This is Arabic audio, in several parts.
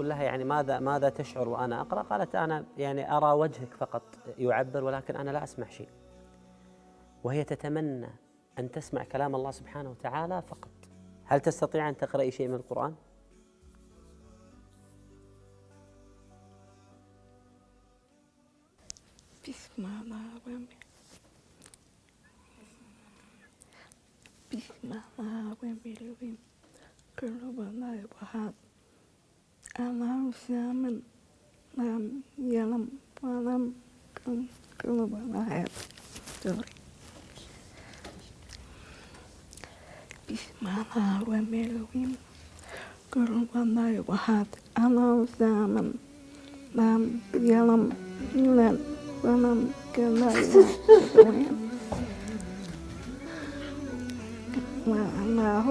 أقول لها يعني ماذا تشعر وأنا أقرأ؟ قالت أنا يعني أرى وجهك فقط يعبر، ولكن أنا لا أسمع شيء. وهي تتمنى أن تسمع كلام الله سبحانه وتعالى فقط. هل تستطيع أن تقرأي شيء من القرآن؟ بسم الله الرحمن الرحيم. كل بلاء وحد أنا سامن لم يلم ولم كل بلاء دوري. بسم الله الرحمن الرحيم. كل بلاء وحد أنا سامن لم يلم ولم كل بلاء وأنه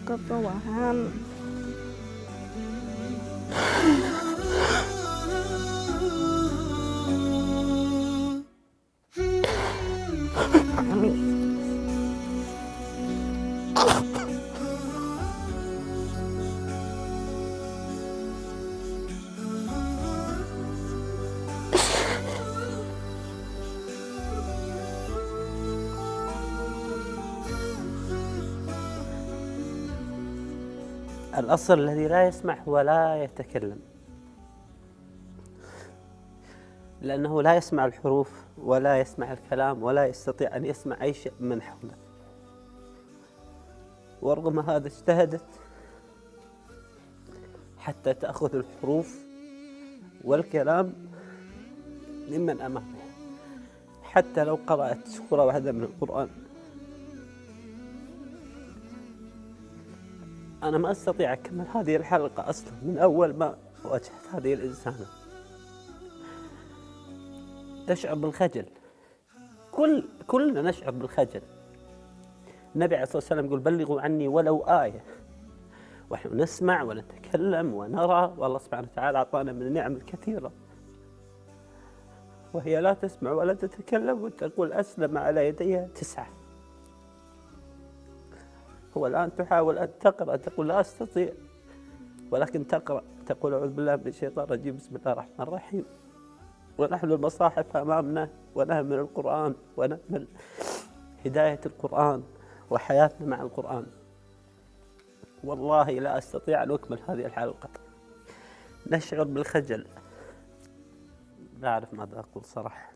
كفوهان آمين. الأصل الذي لا يسمع ولا يتكلم، لأنه لا يسمع الحروف ولا يسمع الكلام ولا يستطيع أن يسمع أي شيء من حوله. ورغم هذا اجتهدت حتى تأخذ الحروف والكلام ممن أمامها، حتى لو قرأت سورة واحدة من القرآن. أنا ما أستطيع أكمل هذه الحلقة أصلا من أول ما واجهت هذه الإنسانة. تشعر بالخجل، كلنا نشعر بالخجل. النبي عليه الصلاة والسلام يقول بلغوا عني ولو آية. ونحن نسمع ونتكلم ونرى، والله سبحانه وتعالى أعطانا من النعم الكثيرة، وهي لا تسمع ولا تتكلم وتقول أسلم على يديها 9. هو الآن تحاول أن تقرأ تقول لا أستطيع، ولكن تقرأ تقول أعوذ بالله من الشيطان الرجيم بسم الله الرحمن الرحيم، ونحن المصاحف أمامنا ونهمل القرآن ونهمل هداية القرآن وحياتنا مع القرآن. والله لا أستطيع أن أكمل هذه الحلقة، نشعر بالخجل، لا أعرف ماذا أقول صراحة.